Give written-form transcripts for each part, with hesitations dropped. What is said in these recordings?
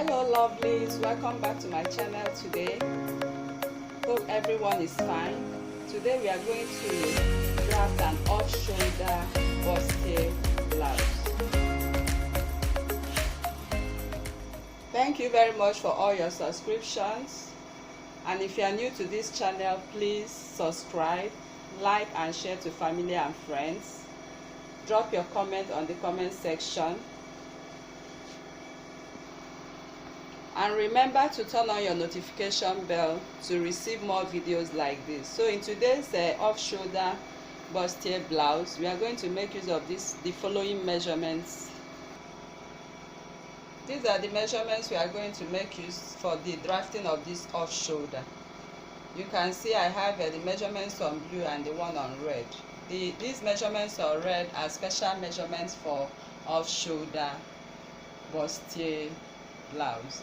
Hello lovelies, welcome back to my channel today. Hope everyone is fine. Today we are going to draft an off-shoulder Bustier blouse. Thank you very much for all your subscriptions, and if you are new to this channel, please subscribe, like and share to family and friends. Drop your comment on the comment section. And remember to turn on your notification bell to receive more videos like this. So in today's off-shoulder bustier blouse, we are going to make use of the following measurements. These are the measurements we are going to make use for the drafting of this off-shoulder. You can see I have the measurements on blue and the one on red. These measurements on red are special measurements for off-shoulder bustier blouse.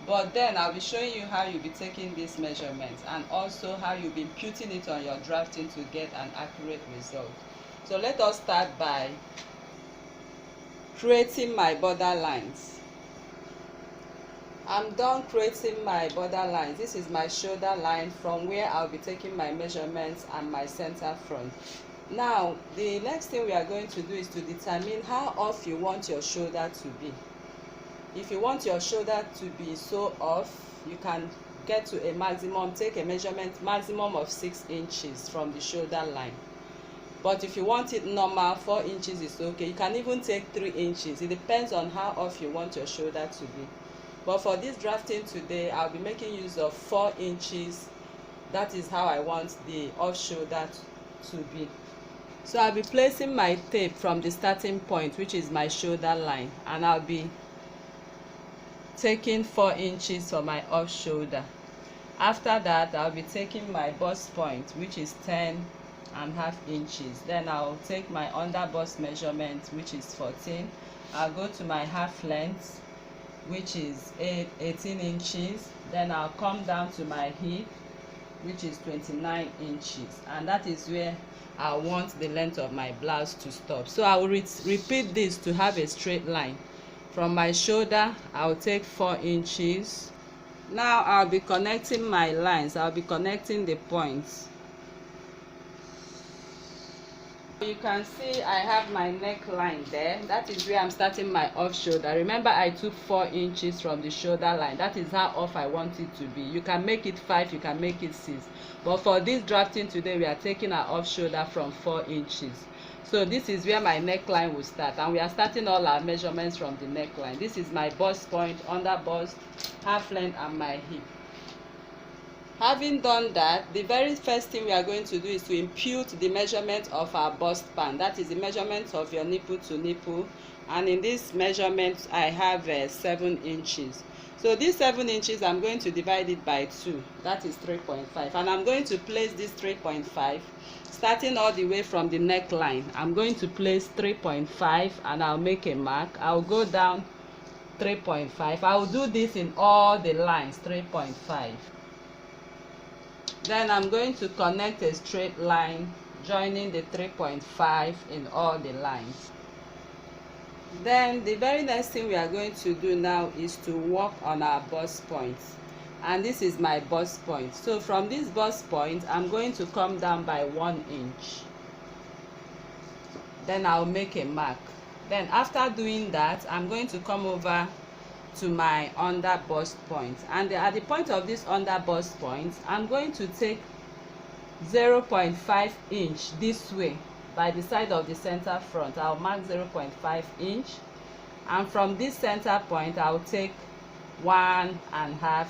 But then I'll be showing you how you'll be taking these measurements and also how you'll be imputing it on your drafting to get an accurate result. So let us start by creating my border lines. I'm done creating my border lines. This is my shoulder line from where I'll be taking my measurements and my center front. Now, the next thing we are going to do is to determine how off you want your shoulder to be. If you want your shoulder to be so off, you can get to a maximum, take a measurement maximum of 6 inches from the shoulder line. But if you want it normal, 4 inches is okay. You can even take 3 inches. It depends on how off you want your shoulder to be. But for this drafting today, I'll be making use of 4 inches. That is how I want the off shoulder to be. So I'll be placing my tape from the starting point, which is my shoulder line, and I'll be taking 4 inches for my off shoulder. After that, I'll be taking my bust point, which is 10.5 inches. Then I'll take my under bust measurement, which is 14. I'll go to my half length, which is 18 inches. Then I'll come down to my hip, which is 29 inches, and that is where I want the length of my blouse to stop. So I will repeat this to have a straight line. From my shoulder, I'll take 4 inches. Now I'll be connecting my lines. I'll be connecting the points. You can see I have my neckline there. That is where I'm starting my off shoulder. Remember, I took 4 inches from the shoulder line. That is how off I want it to be. You can make it 5, you can make it 6. But for this drafting today, we are taking our off shoulder from 4 inches. So this is where my neckline will start, and we are starting all our measurements from the neckline. This is my bust point, under bust, half length, and my hip. Having done that, the very first thing we are going to do is to impute the measurement of our bust band. That is the measurement of your nipple to nipple, and in this measurement I have 7 inches. So these 7 inches, I'm going to divide it by 2. That is 3.5, and I'm going to place this 3.5 starting all the way from the neckline. I'm going to place 3.5 and I'll make a mark. I'll go down 3.5. I'll do this in all the lines, 3.5. Then I'm going to connect a straight line joining the 3.5 in all the lines. Then the very next thing we are going to do now is to work on our bust points. And this is my bust point. So from this bust point, I'm going to come down by 1 inch. Then I'll make a mark. Then after doing that, I'm going to come over to my under bust point. And at the point of this under bust point, I'm going to take 0.5 inch this way by the side of the center front. I'll mark 0.5 inch. And from this center point, I'll take 1.5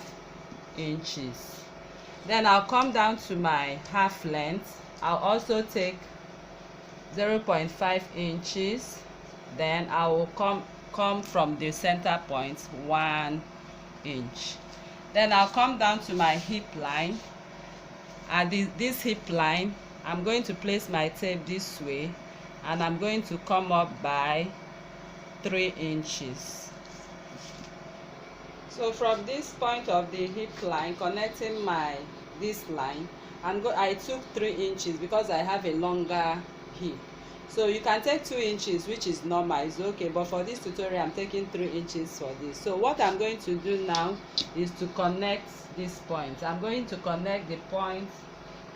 inches. Then I'll come down to my half length. I'll also take 0.5 inches. Then I will come from the center point 1 inch. Then I'll come down to my hip line. At this hip line, I'm going to place my tape this way, and I'm going to come up by 3 inches. So from this point of the hip line, connecting this line, I took 3 inches because I have a longer hip. So you can take 2 inches, which is normal, it's okay, but for this tutorial I'm taking 3 inches for this. So what I'm going to do now is to connect this point. I'm going to connect the point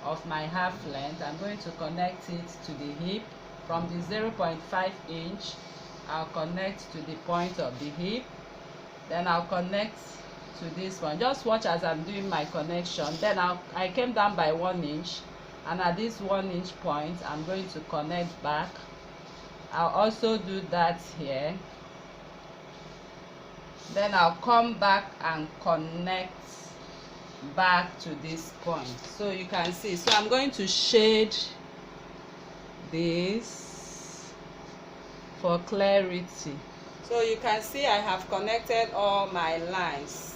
of my half length. I'm going to connect it to the hip. From the 0.5 inch, I'll connect to the point of the hip. Then I'll connect to this one. Just watch as I'm doing my connection. Then I came down by 1 inch, and at this 1 inch point I'm going to connect back. I'll also do that here. Then I'll come back and connect back to this point. So you can see, so I'm going to shade this for clarity. So you can see I have connected all my lines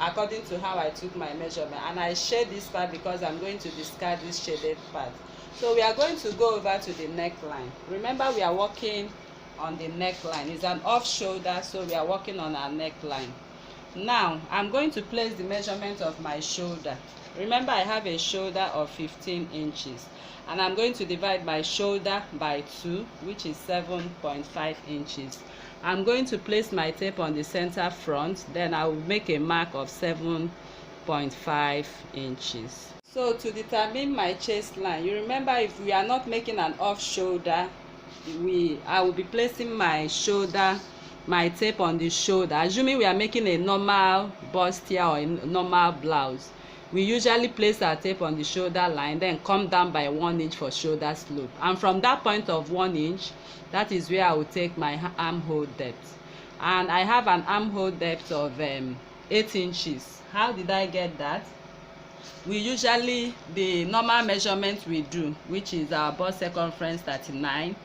according to how I took my measurement, and I shade this part because I'm going to discard this shaded part. So we are going to go over to the neckline. Remember, we are working on the neckline. It's an off shoulder, so we are working on our neckline. Now I'm going to place the measurement of my shoulder. Remember, I have a shoulder of 15 inches, and I'm going to divide my shoulder by 2, which is 7.5 inches. I'm going to place my tape on the center front, then I will make a mark of 7.5 inches. So to determine my chest line, you remember, if we are not making an off shoulder, I will be placing my shoulder, my tape on the shoulder. Assuming we are making a normal bustier or a normal blouse, we usually place our tape on the shoulder line, then come down by 1 inch for shoulder slope, and from that point of 1 inch, that is where I will take my armhole depth. And I have an armhole depth of 8 inches. How did I get that? We usually, the normal measurement we do, which is our bust circumference 39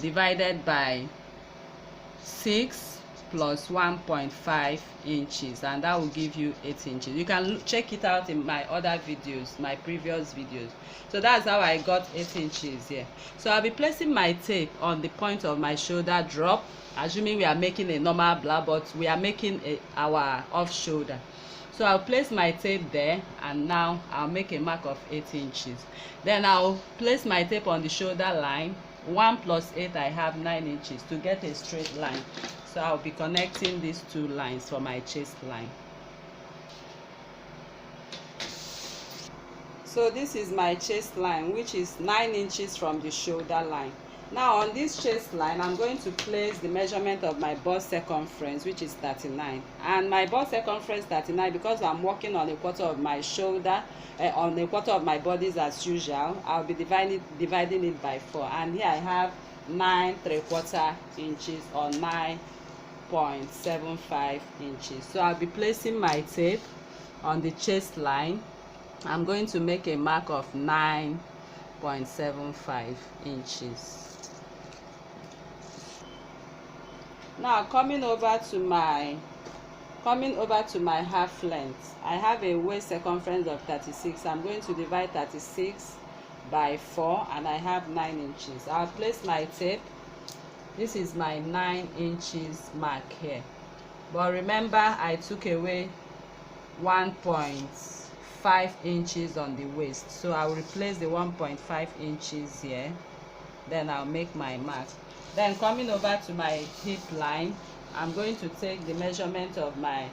divided by 6 plus 1.5 inches, and that will give you 8 inches. You can check it out in my other videos, my previous videos. So that's how I got 8 inches here. So I'll be placing my tape on the point of my shoulder drop, assuming we are making a normal blouse, but we are making our off shoulder. So I'll place my tape there, and now I'll make a mark of 8 inches. Then I'll place my tape on the shoulder line. 1 plus 8, I have 9 inches to get a straight line. So I'll be connecting these 2 lines for my chest line. So this is my chest line, which is 9 inches from the shoulder line. Now on this chest line, I'm going to place the measurement of my bust circumference, which is 39. And my bust circumference 39, because I'm working on a quarter of my shoulder, on a quarter of my bodice as usual, I'll be dividing it by 4. And here I have 9 3/4 inches or 9.75 inches. So I'll be placing my tape on the chest line. I'm going to make a mark of 9.75 inches. Now coming over to my half length, I have a waist circumference of 36. I'm going to divide 36 by 4, and I have 9 inches. I'll place my tape. This is my 9 inches mark here, but remember, I took away 1.5 inches on the waist, so I'll replace the 1.5 inches here. Then I'll make my mark. Then coming over to my hip line, I'm going to take the measurement of my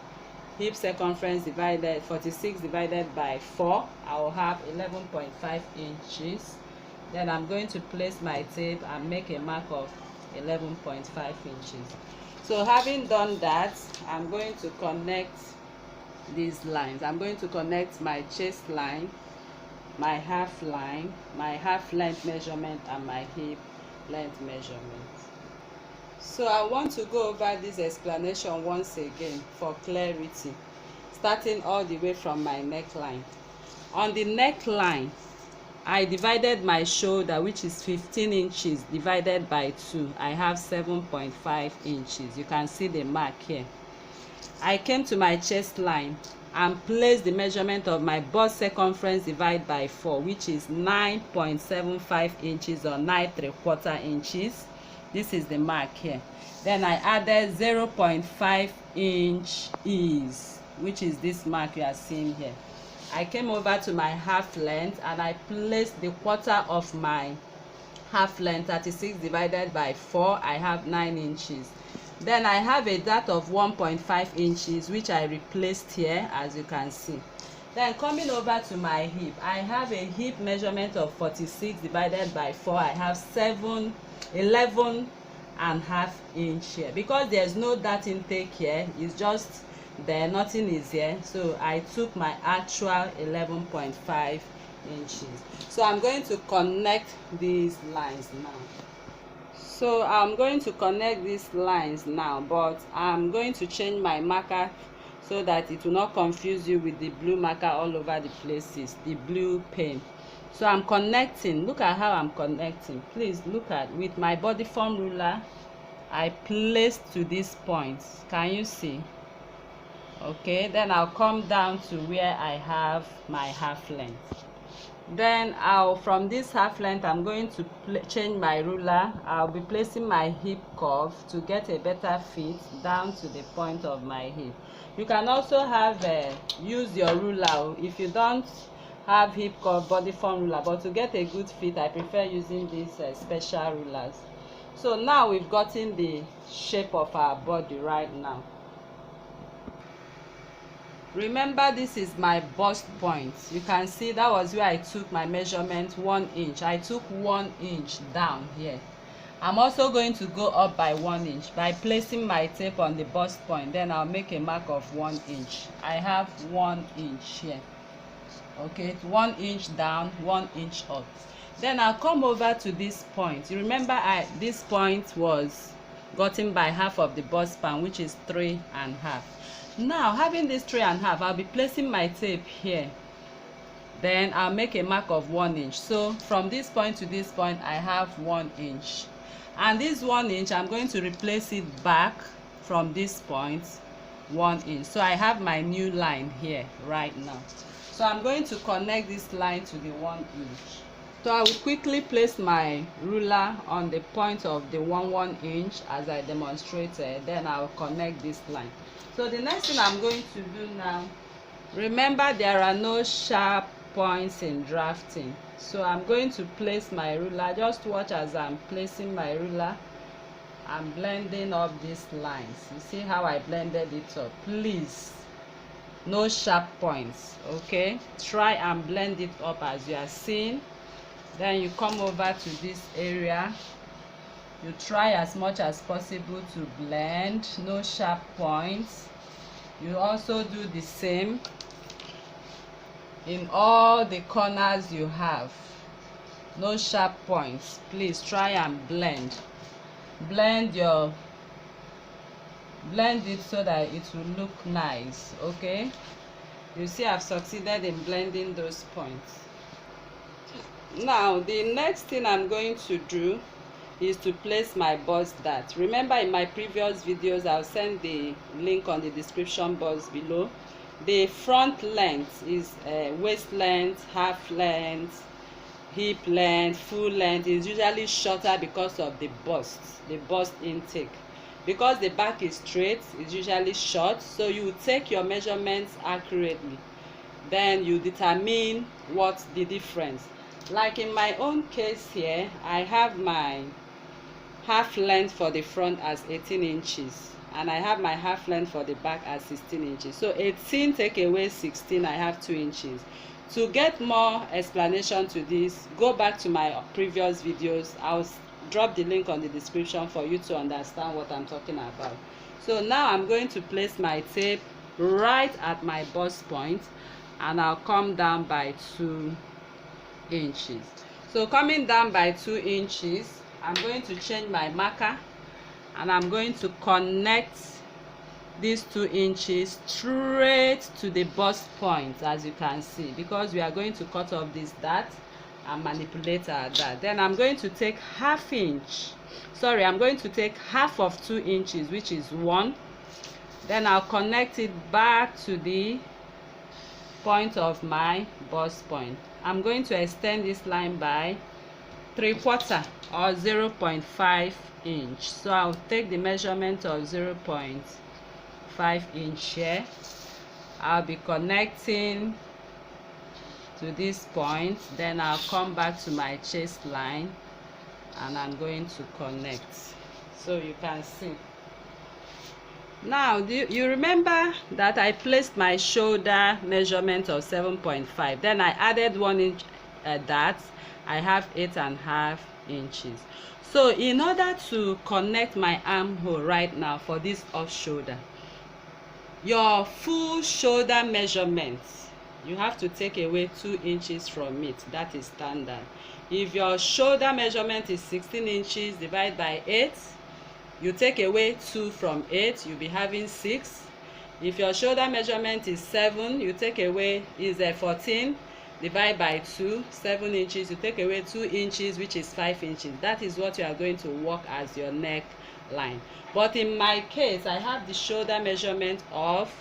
hip circumference divided 46 divided by 4. I will have 11.5 inches. Then I'm going to place my tape and make a mark of 11.5 inches. So having done that, I'm going to connect these lines. I'm going to connect my chest line, my half line, my half length measurement, and my hip length measurement. So I want to go over this explanation once again for clarity, starting all the way from my neckline. On the neckline, I divided my shoulder, which is 15 inches, divided by 2. I have 7.5 inches. You can see the mark here. I came to my chest line and placed the measurement of my bust circumference divided by 4, which is 9.75 inches or 9 3/4 inches. This is the mark here. Then I added 0.5 inch ease, which is this mark you are seeing here. I came over to my half length and I placed the quarter of my half length, 36 divided by 4, I have 9 inches. Then I have a dart of 1.5 inches which I replaced here, as you can see. Then coming over to my hip, I have a hip measurement of 46 divided by 4. I have 11 and half inch here. Because there's no dart intake here, it's just there, nothing is here, so I took my actual 11.5 inches. So I'm going to connect these lines now. So I'm going to connect these lines now, but I'm going to change my marker so that it will not confuse you with the blue marker all over the places, the blue pen. So I'm connecting. Look at how I'm connecting. Please look at, with my body form ruler, I placed to this point. Can you see? Okay, then I'll come down to where I have my half length. Then from this half length, I'm going to change my ruler. I'll be placing my hip curve to get a better fit down to the point of my hip. You can also have use your ruler if you don't have hip curve body form ruler, but to get a good fit, I prefer using these special rulers. So now we've gotten the shape of our body right now. Remember, this is my bust point. You can see that was where I took my measurement 1 inch. I took 1 inch down here. I'm also going to go up by 1 inch by placing my tape on the bust point. Then I'll make a mark of 1 inch. I have 1 inch here. Okay, 1 inch down, 1 inch up. Then I'll come over to this point. You remember this point was gotten by half of the bust span, which is 3 1/2. Now, having this 3 1/2, I'll be placing my tape here. Then I'll make a mark of 1 inch. So from this point to this point, I have 1 inch. And this 1 inch, I'm going to replace it back from this point, 1 inch. So I have my new line here right now. So I'm going to connect this line to the 1 inch. So I will quickly place my ruler on the point of the 1 inch as I demonstrated. Then I'll connect this line. So the next thing I'm going to do now, remember there are no sharp points in drafting. So I'm going to place my ruler. Just watch as I'm placing my ruler. I'm blending up these lines. You see how I blended it up? Please, no sharp points, okay? Try and blend it up as you are seeing. Then you come over to this area. You try as much as possible to blend, no sharp points. You also do the same in all the corners you have. No sharp points. Please try and blend. Blend it so that it will look nice, okay? You see I've succeeded in blending those points. Now the next thing I'm going to do is to place my bust dart. Remember, in my previous videos, I'll send the link on the description box below. The front length is waist length, half length, hip length, full length is usually shorter because of the bust intake. Because the back is straight, it's usually short, so you take your measurements accurately. Then you determine what's the difference. Like in my own case here, I have my half length for the front as 18 inches and I have my half length for the back as 16 inches. So 18 take away 16, I have 2 inches. To get more explanation to this, go back to my previous videos. I'll drop the link on the description for you to understand what I'm talking about. So now I'm going to place my tape right at my bust point and I'll come down by 2 inches. So coming down by 2 inches, I'm going to change my marker and I'm going to connect these 2 inches straight to the bust point, as you can see, because we are going to cut off this dart and manipulate our dart. Then I'm going to take half of 2 inches, which is 1. Then I'll connect it back to the point of my bust point. I'm going to extend this line by 3/4 or 0.5 inch. So I'll take the measurement of 0.5 inch here. I'll be connecting to this point. Then I'll come back to my chest line and I'm going to connect, so you can see. Now you remember that I placed my shoulder measurement of 7.5, then I added 1 inch that I have 8.5 inches. So in order to connect my armhole right now for this off shoulder, your full shoulder measurement, you have to take away 2 inches from it. That is standard. If your shoulder measurement is 16 inches, divide by 8, you take away 2 from 8, you'll be having 6. If your shoulder measurement is 7, you take away 14, divide by 2, 7 inches, you take away 2 inches, which is 5 inches. That is what you are going to work as your neckline. But in my case, I have the shoulder measurement of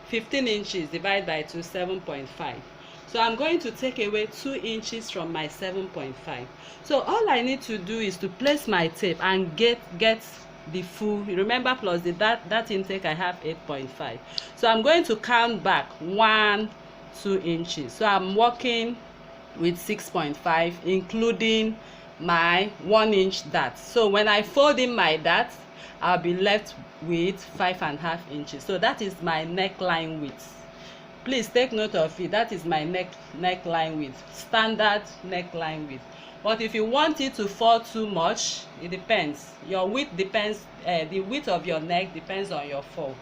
15 inches, divide by 2, 7.5. So I'm going to take away 2 inches from my 7.5. So all I need to do is to place my tape and get the full, remember, plus that intake I have 8.5. So I'm going to count back 1, 2 inches. So I'm working with 6.5, including my 1 inch dart. So when I fold in my dart, I'll be left with 5.5 inches. So that is my neckline width. Please take note of it. That is my neckline width, standard neckline width. But if you want it to fall too much, it depends. Your width depends, the width of your neck depends on your fall.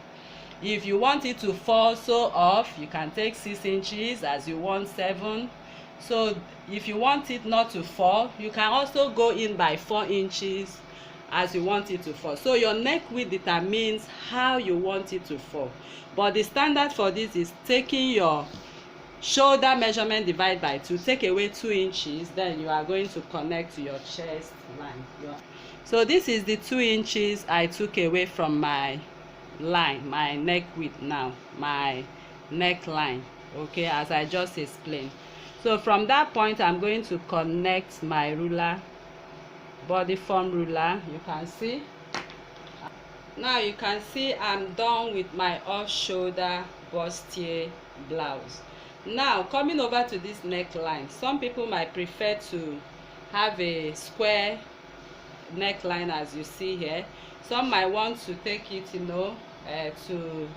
If you want it to fall so off, you can take 6 inches as you want 7. So if you want it not to fall, you can also go in by 4 inches as you want it to fall. So your neck width determines how you want it to fall. But the standard for this is taking your shoulder measurement divide by 2, take away 2 inches, then you are going to connect to your chest line. So this is the 2 inches I took away from my line, my neck width now, my neckline, okay, as I just explained. So from that point, I'm going to connect my ruler, body form ruler. You can see. Now you can see I'm done with my off shoulder bustier blouse. Now coming over to this neckline, some people might prefer to have a square neckline as you see here. Some might want to take it, to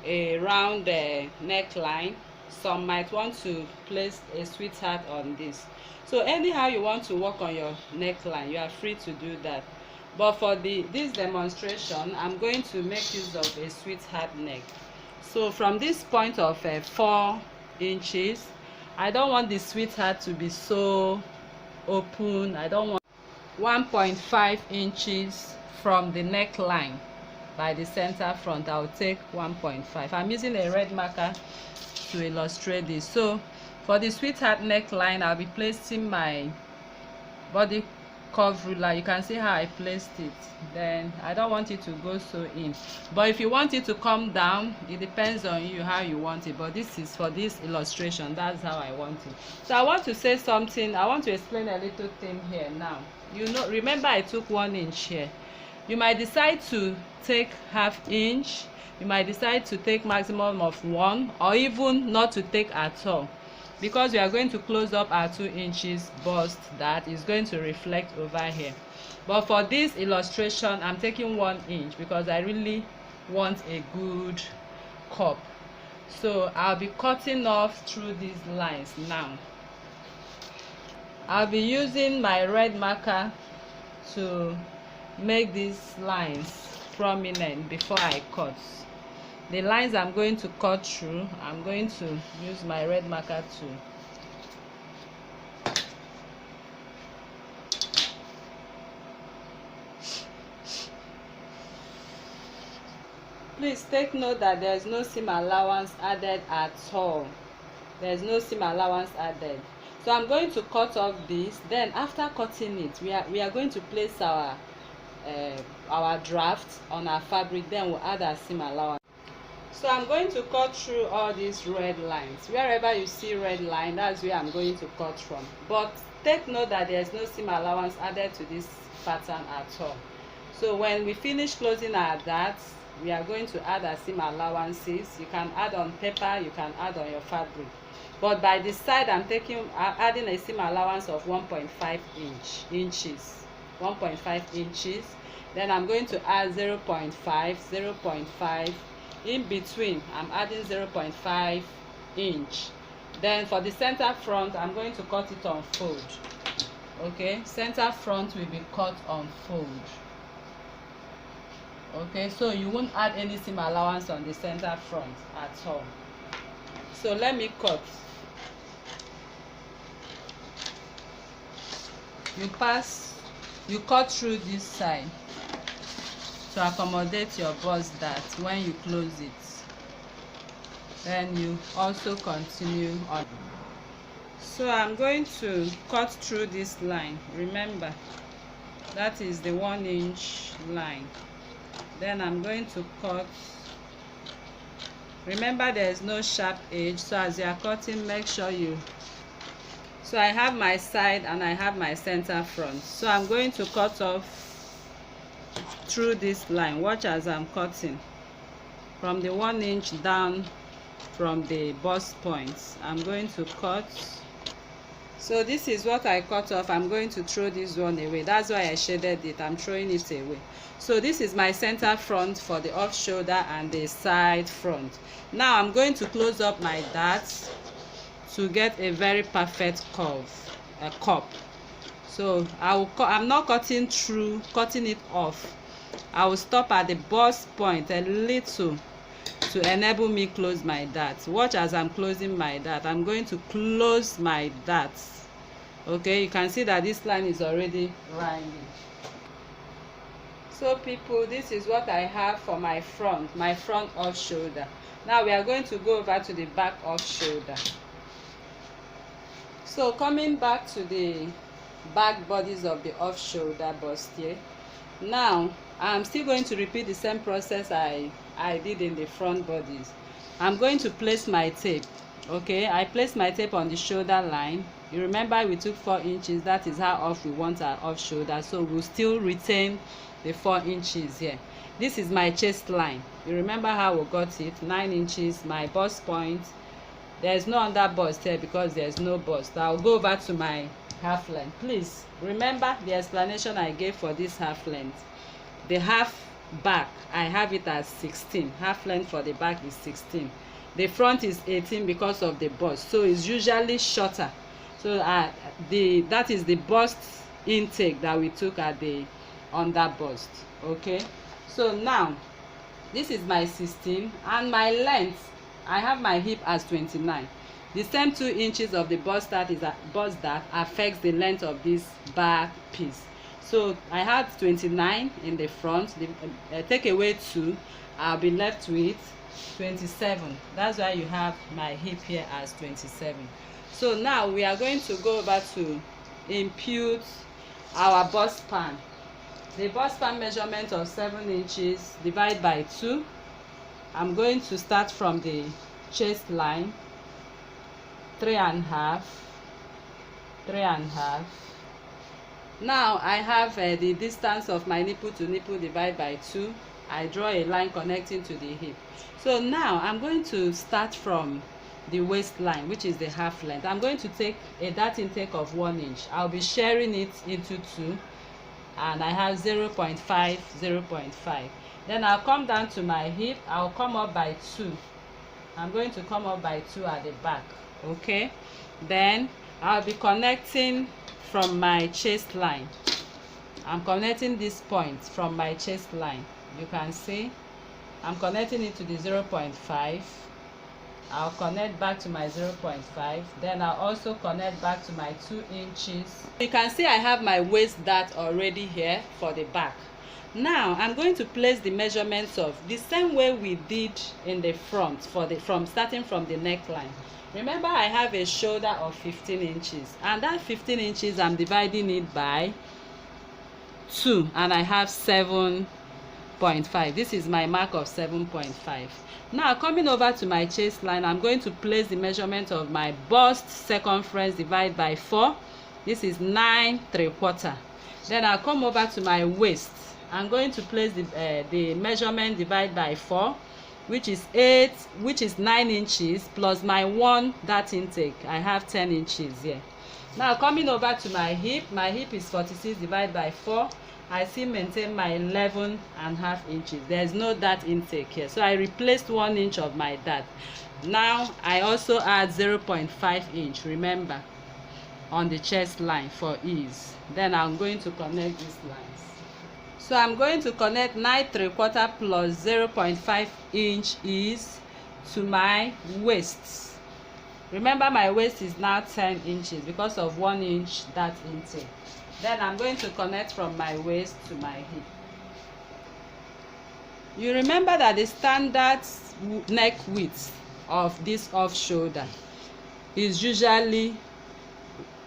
a round neckline. Some might want to place a sweetheart on this. So anyhow you want to work on your neckline, you are free to do that. But for this demonstration, I'm going to make use of a sweetheart neck. So from this point of 4 inches, I don't want the sweetheart to be so open. I don't want 1.5 inches from the neckline by the center front. I'll take 1.5. I'm using a red marker to illustrate this. So for the sweetheart neckline, I'll be placing my body curve ruler. You can see how I placed it. Then I don't want it to go so in, but if you want it to come down, it depends on you how you want it. But this is for this illustration, that's how I want it. So I want to say something, I want to explain a little thing here. Now remember I took 1 inch here. You might decide to take ½ inch, you might decide to take maximum of 1, or even not to take at all, because we are going to close up our 2 inches bust that is going to reflect over here. But for this illustration, I'm taking 1 inch because I really want a good cup. So I'll be cutting off through these lines now. I'll be using my red marker to make these lines prominent before I cut. The lines I'm going to cut through, I'm going to use my red marker to please take note that there is no seam allowance added at all. There is no seam allowance added. So I'm going to cut off this. Then after cutting it, we are going to place our draft on our fabric. Then we'll add our seam allowance. So I'm going to cut through all these red lines. Wherever you see red line, that's where I'm going to cut from. But take note that there is no seam allowance added to this pattern at all. So when we finish closing our darts, we are going to add our seam allowances. You can add on paper, you can add on your fabric. But by this side, I'm adding a seam allowance of 1.5 inches. 1.5 inches. Then I'm going to add 0.5. In between, I'm adding 0.5 inch. Then for the center front, I'm going to cut it on fold. Okay, center front will be cut on fold. Okay, so you won't add any seam allowance on the center front at all. So let me cut. You cut through this side to accommodate your bust dart when you close it. Then you also continue on. So I'm going to cut through this line. Remember, that is the 1 inch line. Then I'm going to cut. Remember, there is no sharp edge, so as you are cutting, make sure you. So I have my side and I have my center front. So I'm going to cut off through this line. Watch as I'm cutting from the 1 inch down from the bust points. I'm going to cut. So this is what I cut off. I'm going to throw this one away. That's why I shaded it. I'm throwing it away. So this is my center front for the off shoulder and the side front. Now I'm going to close up my darts to get a very perfect curve, a cup. So I'm not cutting through, cutting it off. I will stop at the bust point a little to enable me close my darts. Watch as I'm closing my dart. I'm going to close my darts. Okay, you can see that this line is already rounding. So people, this is what I have for my front off shoulder. Now we are going to go over to the back off shoulder. So coming back to the back bodies of the off shoulder bustier. Now I'm still going to repeat the same process I did in the front bodies. I'm going to place my tape. Okay, I place my tape on the shoulder line. You remember we took 4 inches. That is how off we want our off shoulder, so we'll still retain the 4 inches here. This is my chest line. You remember how we got it, 9 inches. My bust point, there's no under bust here because there's no bust. I'll go over to my half length. Please remember the explanation I gave for this half length. The half back, I have it as 16. Half length for the back is 16. The front is 18 because of the bust, so it's usually shorter. So that is the bust intake that we took at the under bust. Okay, so now this is my 16, and my length, I have my hip as 29. The same 2 inches of the bust dart affects the length of this back piece. So I had 29 in the front. Take away 2, I'll be left with 27. That's why you have my hip here as 27. So now we are going to go over to impute our bust span. The bust span measurement of 7 inches divided by 2. I'm going to start from the chest line, 3.5. Now I have the distance of my nipple to nipple divided by 2. I draw a line connecting to the hip. So now I'm going to start from the waistline, which is the half length. I'm going to take a dart intake of 1 inch. I'll be sharing it into 2, and I have 0.5. Then I'll come down to my hip. I'll come up by 2. I'm going to come up by 2 at the back. Okay, then I'll be connecting from my chest line. I'm connecting this point from my chest line. You can see I'm connecting it to the 0.5. I'll connect back to my 0.5. Then I'll also connect back to my 2 inches. You can see I have my waist dart already here for the back. Now I'm going to place the measurements of the same way we did in the front starting from the neckline. Remember, I have a shoulder of 15 inches, and that 15 inches I'm dividing it by 2, and I have 7.5. This is my mark of 7.5. Now coming over to my chest line, I'm going to place the measurement of my bust circumference divided by 4. This is 9.75. Then I'll come over to my waist. I'm going to place the measurement divided by 4, which is 9 inches plus my 1 dart intake. I have 10 inches here. Now coming over to my hip is 46 divided by 4. I still maintain my 11.5 inches. There's no dart intake here, so I replaced 1 inch of my dart. Now I also add 0.5 inch, remember, on the chest line for ease. Then I'm going to connect these lines. So I'm going to connect 9 3/4 plus 0.5 inch is to my waist. Remember, my waist is now 10 inches because of 1 inch dart intake. Then I'm going to connect from my waist to my hip. You remember that the standard neck width of this off shoulder is usually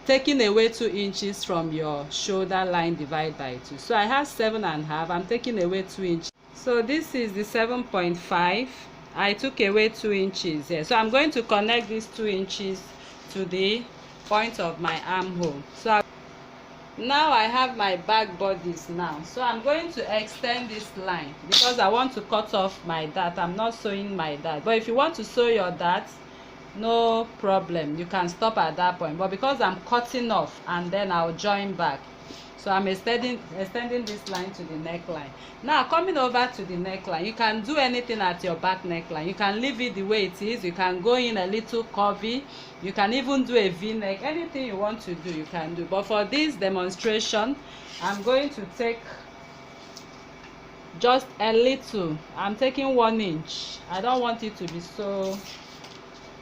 taking away 2 inches from your shoulder line divided by 2. So I have 7.5. I'm taking away 2 inches. So this is the 7.5. I took away 2 inches here. So I'm going to connect these 2 inches to the point of my armhole. So now I have my back bodice now. So I'm going to extend this line because I want to cut off my dart. I'm not sewing my dart. But if you want to sew your dart, no problem, you can stop at that point. But because I'm cutting off and then I'll join back, so I'm extending this line to the neckline. Now coming over to the neckline, you can do anything at your back neckline. You can leave it the way it is. You can go in a little curvy. You can even do a v-neck. Anything you want to do, you can do. But for this demonstration, I'm going to take just a little. I'm taking 1 inch. I don't want it to be so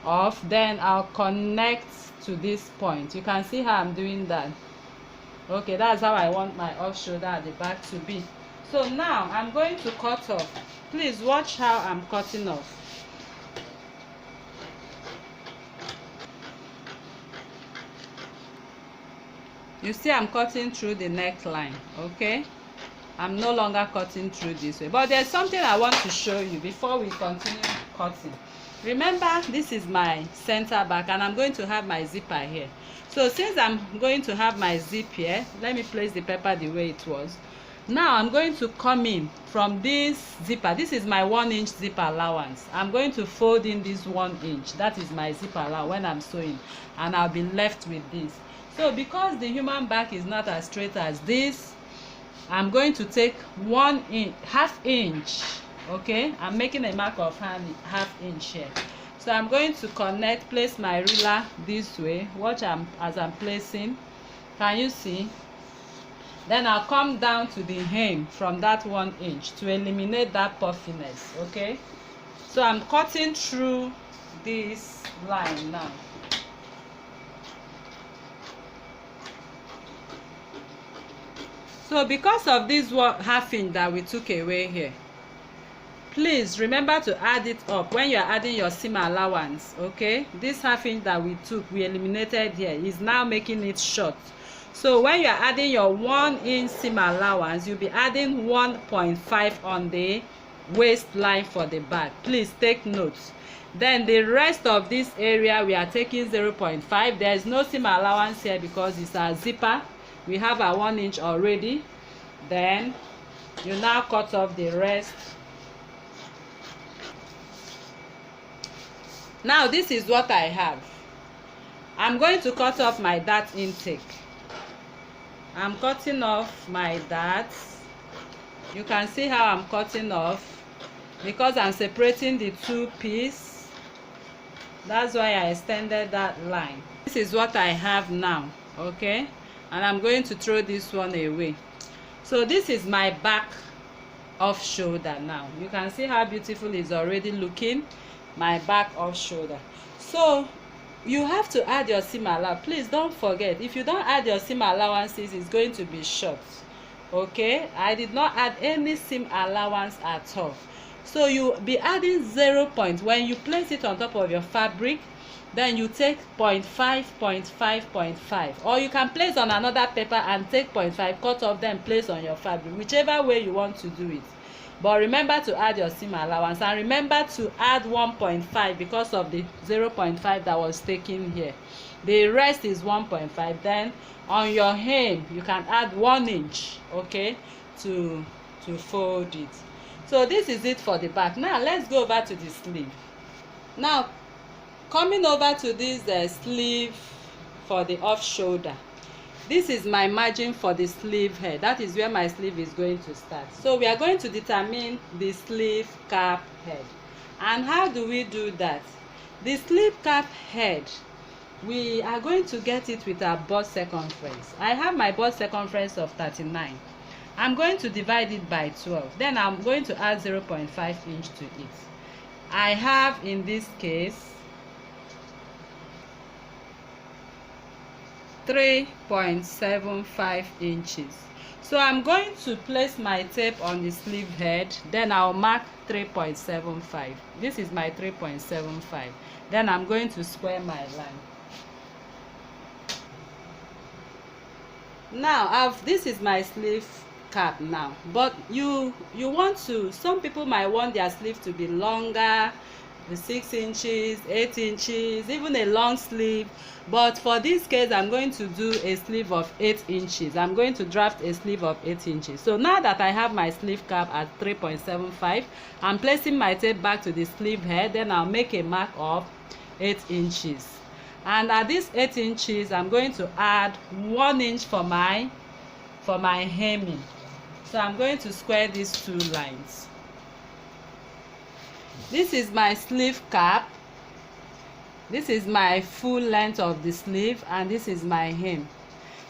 off. Then I'll connect to this point. You can see how I'm doing that. Okay, that's how I want my off shoulder at the back to be. So now I'm going to cut off. Please watch how I'm cutting off. You see I'm cutting through the neckline, okay? I'm no longer cutting through this way. But there's something I want to show you before we continue cutting. Remember, this is my center back and I'm going to have my zipper here. So since I'm going to have my zip here, let me place the paper the way it was. Now I'm going to come in from this zipper. This is my 1 inch zipper allowance. I'm going to fold in this 1 inch. That is my zipper allowance when I'm sewing, and I'll be left with this. So because the human back is not as straight as this, I'm going to take 1.5 inch. Okay, I'm making a mark of 1/2 inch here. So I'm going to connect, place my ruler this way. Watch as I'm placing. Can you see? Then I'll come down to the hem from that 1 inch to eliminate that puffiness. Okay, so I'm cutting through this line now. So because of this 1/2 inch that we took away here, please remember to add it up when you're adding your seam allowance. Okay, this 1/2 inch that we took, we eliminated here, is now making it short. So when you're adding your 1 inch seam allowance, you'll be adding 1.5 on the waistline for the back. Please take notes. Then the rest of this area we are taking 0.5. there is no seam allowance here because it's a zipper. We have a 1 inch already. Then you now cut off the rest. Now this is what I have. I'm going to cut off my dart intake. I'm cutting off my darts. You can see how I'm cutting off because I'm separating the 2 pieces. That's why I extended that line. This is what I have now, okay? And I'm going to throw this one away. So this is my back off shoulder now. You can see how beautiful it's already looking. My back off shoulder. So you have to add your seam allowance. Please don't forget, if you don't add your seam allowances, it's going to be short. Okay, I did not add any seam allowance at all. So you be adding 0 point when you place it on top of your fabric. Then you take 0.5, 0.5, 0.5, or you can place on another paper and take 0.5, cut off, then place on your fabric, whichever way you want to do it. But remember to add your seam allowance, and remember to add 1.5 because of the 0.5 that was taken here. The rest is 1.5. Then on your hem you can add 1 inch, okay, to fold it. So this is it for the back. Now let's go over to the sleeve. Now coming over to this sleeve for the off shoulder. This is my margin for the sleeve head. That is where my sleeve is going to start. So we are going to determine the sleeve cap head. And how do we do that? The sleeve cap head, we are going to get it with our bust circumference. I have my bust circumference of 39. I'm going to divide it by 12. Then I'm going to add 0.5 inch to it. I have, in this case, 3.75 inches. So I'm going to place my tape on the sleeve head. Then I'll mark 3.75. This is my 3.75. Then I'm going to square my line. Now this is my sleeve cap now, but you want to, some people might want their sleeve to be longer, 6 inches, 8 inches, even a long sleeve. But for this case, I'm going to do a sleeve of 8 inches. I'm going to draft a sleeve of 8 inches. So now that I have my sleeve cap at 3.75, I'm placing my tape back to the sleeve head. Then I'll make a mark of 8 inches. And at this 8 inches, I'm going to add 1 inch for my hemming. So I'm going to square these two lines. This is my sleeve cap. This is my full length of the sleeve, and this is my hem.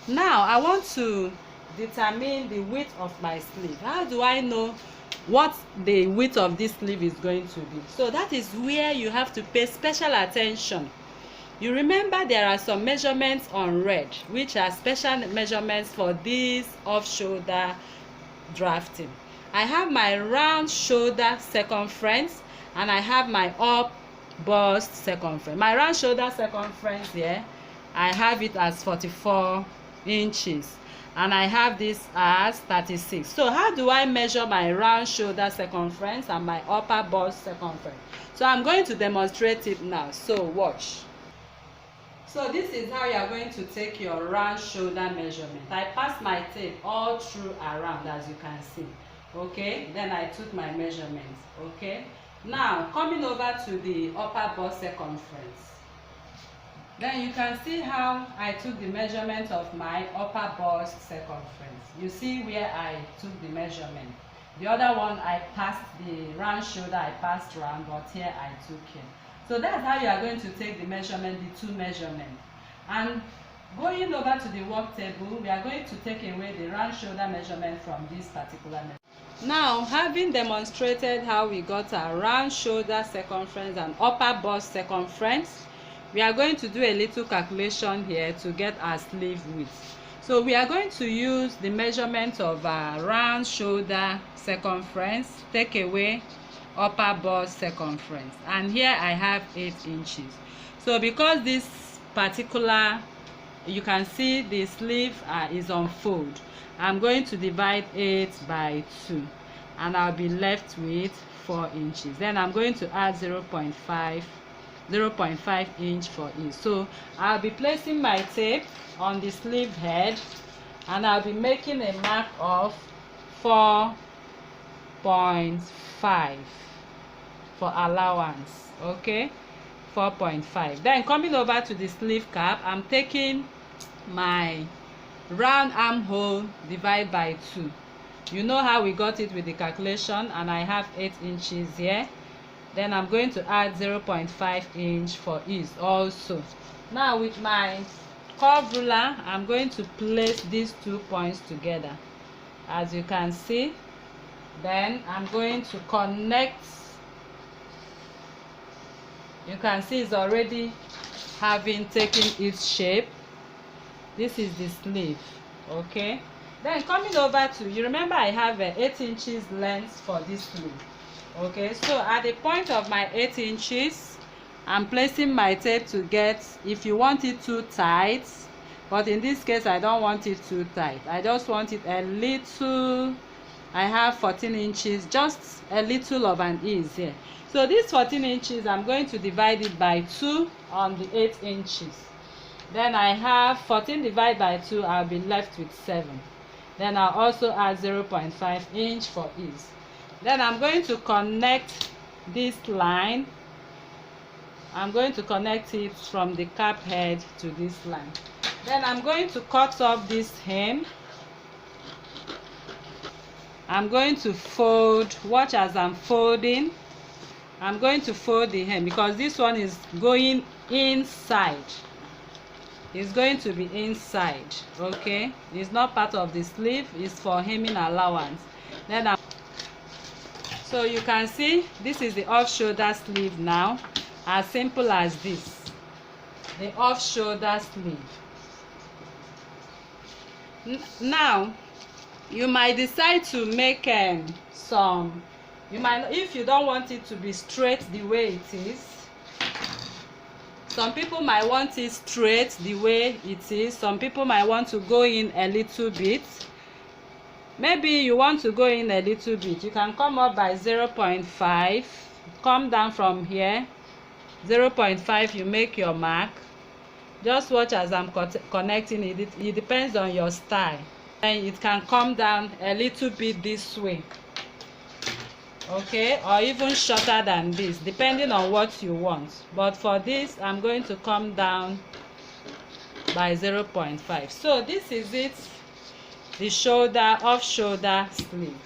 Now I want to determine the width of my sleeve. How do I know what the width of this sleeve is going to be? So that is where you have to pay special attention. You remember there are some measurements on red, which are special measurements for this off-shoulder drafting. I have my round shoulder circumference, and I have my up bust circumference. My round shoulder circumference here, I have it as 44 inches, and I have this as 36. So how do I measure my round shoulder circumference and my upper bust circumference? So I'm going to demonstrate it now. So watch. So this is how you are going to take your round shoulder measurement. I passed my tape all through around, as you can see. Okay, then I took my measurements. Okay, now coming over to the upper bust circumference, then you can see how I took the measurement of my upper bust circumference. You see where I took the measurement. The other one I passed the round shoulder, I passed round, but here I took it. So that's how you are going to take the measurement, the two measurements. And going over to the work table, we are going to take away the round shoulder measurement from this particular measurement. Now, having demonstrated how we got our round shoulder circumference and upper bust circumference, we are going to do a little calculation here to get our sleeve width. So we are going to use the measurement of our round shoulder circumference, take away upper bust circumference, and here I have 8 inches. So because this particular, you can see the sleeve is unfold, I'm going to divide 8 by 2, and I'll be left with 4 inches. Then I'm going to add 0.5 inch for each. So I'll be placing my tape on the sleeve head, and I'll be making a mark of 4.5 for allowance. Okay, 4.5. Then coming over to the sleeve cap, I'm taking my round armhole divide by 2. You know how we got it with the calculation, and I have 8 inches here. Then I'm going to add 0.5 inch for ease also. Now with my curve ruler, I'm going to place these 2 points together, as you can see. Then I'm going to connect. You can see it's already having taken its shape. This is the sleeve. Okay, then coming over to, you remember I have 8 inches length for this sleeve. Okay, so at the point of my 8 inches, I'm placing my tape to get, if you want it too tight, but in this case I don't want it too tight, I just want it a little. I have 14 inches, just a little of an ease here. So this 14 inches, I'm going to divide it by 2 on the 8 inches. Then I have 14 divided by 2, I'll be left with 7. Then I'll also add 0.5 inch for ease. Then I'm going to connect this line. I'm going to connect it from the cap head to this line. Then I'm going to cut off this hem. I'm going to fold. Watch as I'm folding. I'm going to fold the hem because this one is going inside. It's going to be inside, okay? It's not part of the sleeve. It's for hemming allowance. Then so you can see this is the off-shoulder sleeve now. As simple as this, the off-shoulder sleeve. Now you might decide to make some. You might, if you don't want it to be straight the way it is. Some people might want it straight the way it is. Some people might want to go in a little bit. Maybe you want to go in a little bit. You can come up by 0.5. Come down from here. 0.5, you make your mark. Just watch as I'm connecting it. It depends on your style. And it can come down a little bit this way. Okay, or even shorter than this, depending on what you want. But for this, I'm going to come down by 0.5. So this is it, the shoulder, off-shoulder sleeve.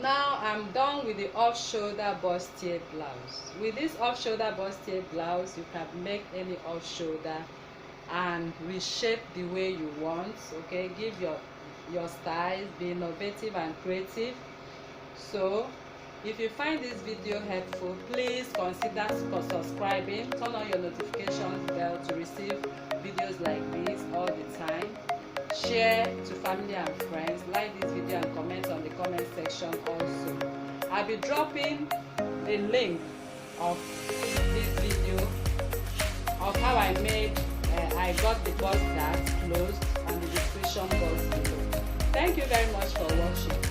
Now I'm done with the off-shoulder bustier blouse. With this off-shoulder bustier blouse, you can make any off-shoulder and reshape the way you want. Okay, give your style, be innovative and creative. So if you find this video helpful, please consider subscribing, turn on your notification bell to receive videos like this all the time. Share to family and friends, like this video and comment on the comment section also. I'll be dropping the link of this video of how I got the bust that closed and the description box below. Thank you very much for watching.